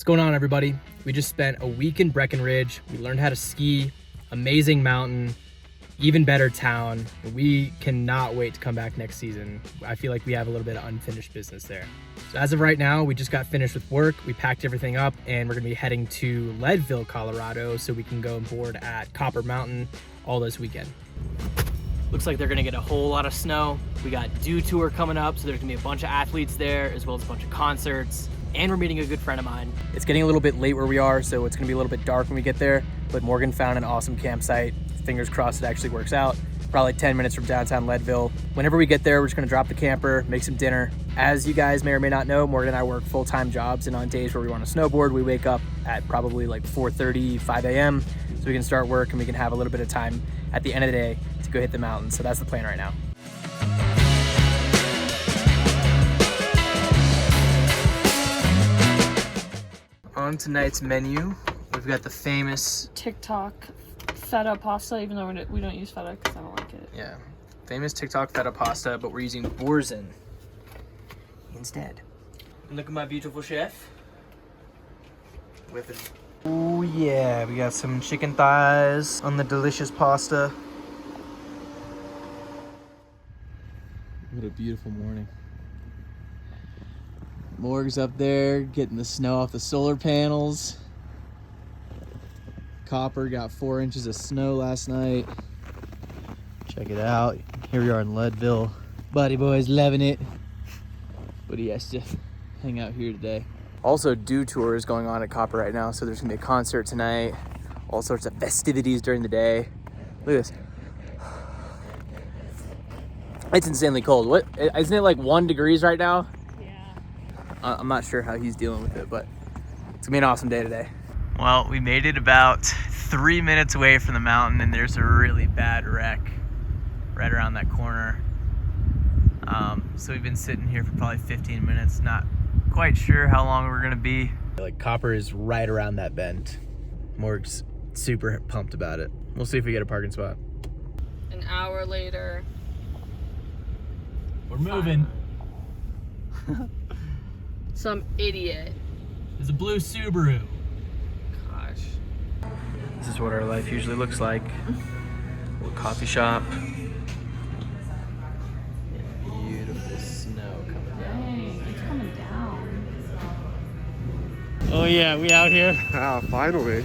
What's going on, everybody? We just spent a week in Breckenridge. We learned how to ski, amazing mountain, even better town. We cannot wait to come back next season. I feel like we have a little bit of unfinished business there. So as of right now, we just got finished with work. We packed everything up and we're gonna be heading to Leadville, Colorado, so we can go and board at Copper Mountain all this weekend. Looks like they're gonna get a whole lot of snow. We got Dew Tour coming up, so there's gonna be a bunch of athletes there, as well as a bunch of concerts. And we're meeting a good friend of mine. It's getting a little bit late where we are, so it's gonna be a little bit dark when we get there, but Morgan found an awesome campsite. Fingers crossed it actually works out. Probably 10 minutes from downtown Leadville. Whenever we get there, we're just gonna drop the camper, make some dinner. As you guys may or may not know, Morgan and I work full-time jobs, and on days where we wanna snowboard, we wake up at probably like 4:30, 5 a.m. so we can start work and we can have a little bit of time at the end of the day to go hit the mountains. So that's the plan right now. On tonight's menu, we've got the famous TikTok feta pasta, even though we don't use feta because I don't like it. Yeah, famous TikTok feta pasta, but we're using boursin instead. And look at my beautiful chef. With it. Oh yeah, we got some chicken thighs on the delicious pasta. What a beautiful morning. Morg's up there getting the snow off the solar panels. Copper got 4 inches of snow last night. Check it out. Here we are in Leadville. Buddy boy's loving it, but he has to hang out here today. Also, Dew Tour is going on at Copper right now, so there's gonna be a concert tonight. All sorts of festivities during the day. Look at this. It's insanely cold. What, isn't it like 1 degree right now? I'm not sure how he's dealing with it, but it's gonna be an awesome day today. Well, we made it about 3 minutes away from the mountain, and there's a really bad wreck right around that corner. So we've been sitting here for probably 15 minutes, not quite sure how long we're gonna be. Like, Copper is right around that bend. Morg's super pumped about it. We'll see if we get a parking spot. An hour later. We're moving. Some idiot. There's a blue Subaru. Gosh. This is what our life usually looks like. A little coffee shop. And beautiful snow coming down. Dang, it's coming down. Oh yeah, we out here. Ah, finally.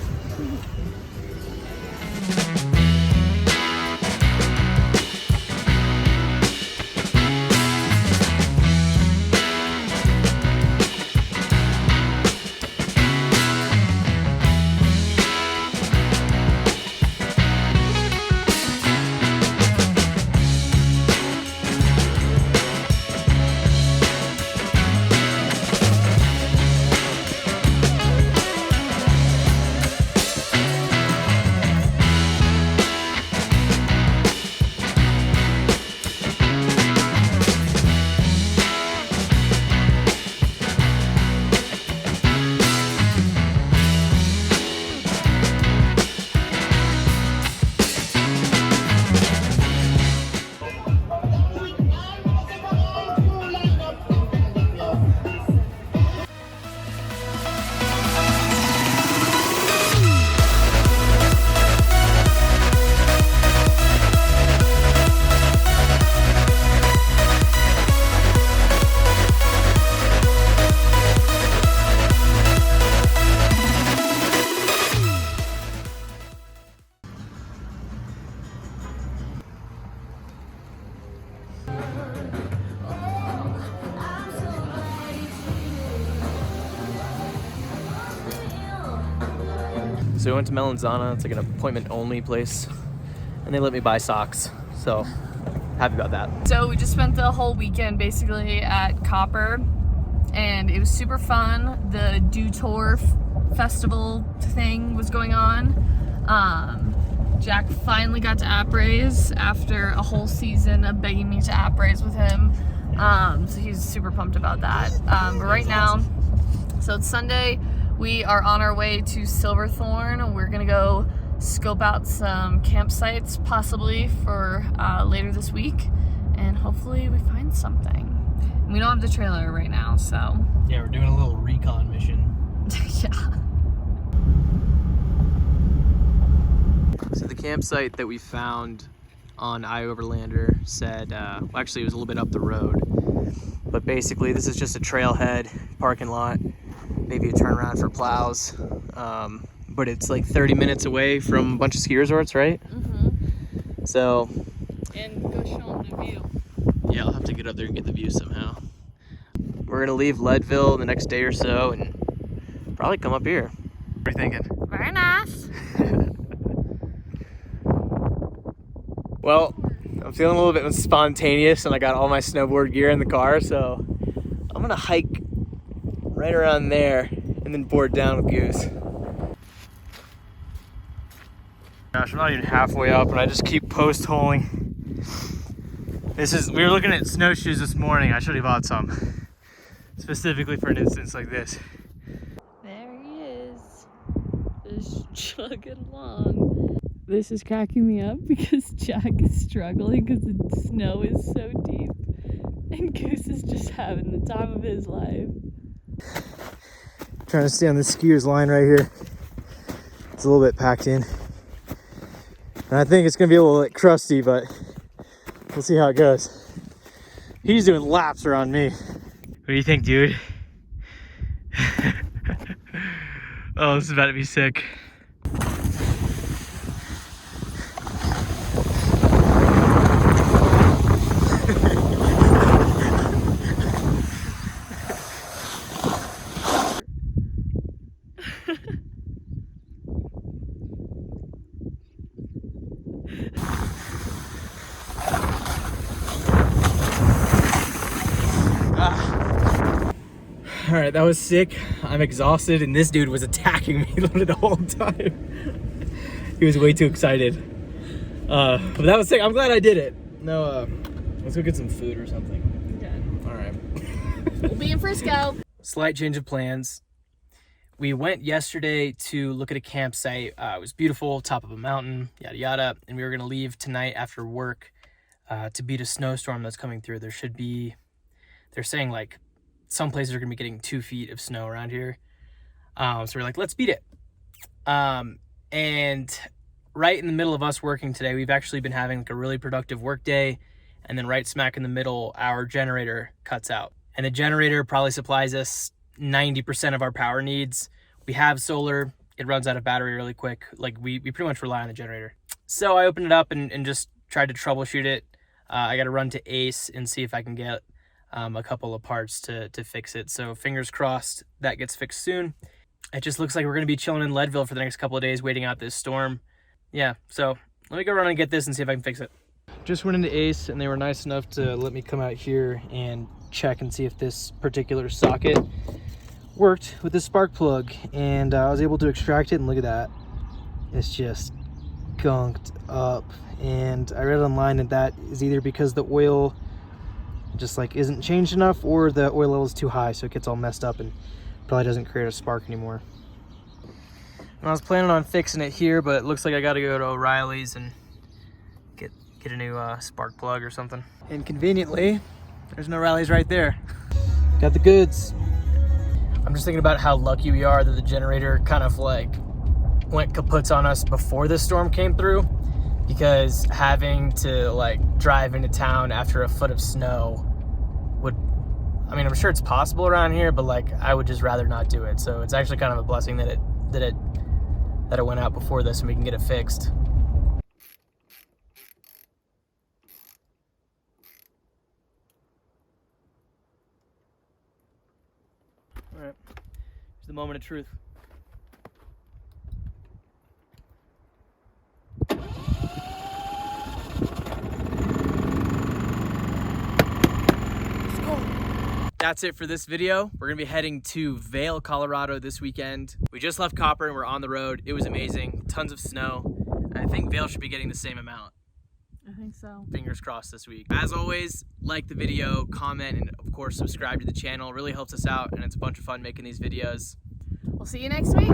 So we went to Melanzana. It's like an appointment-only place, and they let me buy socks. So happy about that. So we just spent the whole weekend basically at Copper, and it was super fun. The Dew Tour festival thing was going on. Jack finally got to Après after a whole season of begging me to Après with him. So he's super pumped about that. But right now, so it's Sunday. We are on our way to Silverthorne. We're gonna go scope out some campsites possibly for later this week, and hopefully we find something. We don't have the trailer right now, so. Yeah, we're doing a little recon mission. Yeah. campsite that we found on iOverlander said, well, actually it was a little bit up the road, but basically this is just a trailhead parking lot, maybe a turnaround for plows, but it's like 30 minutes away from a bunch of ski resorts, right? Mm-hmm. So, and go show them the view. Yeah, I'll have to get up there and get the view somehow. We're gonna leave Leadville the next day or so and probably come up here. What are you thinking? Very nice. Well, I'm feeling a little bit spontaneous and I got all my snowboard gear in the car, so I'm gonna hike right around there and then board down with Goose. Gosh, I'm not even halfway up and I just keep post-holing. We were looking at snowshoes this morning. I should have bought some, specifically for an instance like this. There he is, just chugging along. This is cracking me up because Jack is struggling because the snow is so deep, and Goose is just having the time of his life. Trying to stay on the skier's line right here. It's a little bit packed in. And I think it's gonna be a little bit crusty, but we'll see how it goes. He's doing laps around me. What do you think, dude? Oh, this is about to be sick. All right, that was sick. I'm exhausted, and this dude was attacking me the whole time. He was way too excited. But that was sick. I'm glad I did it. No, let's go get some food or something. Okay. All right. We'll be in Frisco. Slight change of plans. We went yesterday to look at a campsite. It was beautiful, top of a mountain, yada yada. And we were gonna leave tonight after work to beat a snowstorm that's coming through. They're saying like some places are gonna be getting 2 feet of snow around here. So we're like, let's beat it. And right in the middle of us working today, we've actually been having like a really productive work day. And then right smack in the middle, our generator cuts out. And the generator probably supplies us 90% of our power needs. We have solar, it runs out of battery really quick. Like we pretty much rely on the generator. So I opened it up and just tried to troubleshoot it. I got to run to Ace and see if I can get a couple of parts to fix it. So fingers crossed that gets fixed soon. It just looks like we're gonna be chilling in Leadville for the next couple of days waiting out this storm. Yeah, so let me go run and get this and see if I can fix it. Just went into Ace and they were nice enough to let me come out here and check and see if this particular socket worked with the spark plug, and I was able to extract it, and look at that, it's just gunked up. And I read online that is either because the oil just like isn't changed enough, or the oil level is too high, so it gets all messed up and probably doesn't create a spark anymore. And I was planning on fixing it here, but it looks like I got to go to O'Reilly's and get a new spark plug or something. And conveniently, there's no O'Reilly's right there. Got the goods. I'm just thinking about how lucky we are that the generator kind of like went kaputs on us before the storm came through, because having to like drive into town after a foot of snow would, I mean, I'm sure it's possible around here, but like I would just rather not do it. So it's actually kind of a blessing that it went out before this and we can get it fixed. All right, here's the moment of truth. That's it for this video. We're gonna be heading to Vail, Colorado this weekend. We just left Copper and we're on the road. It was amazing, tons of snow. And I think Vail should be getting the same amount. I think so. Fingers crossed this week. As always, like the video, comment, and of course subscribe to the channel. It really helps us out, and it's a bunch of fun making these videos. We'll see you next week.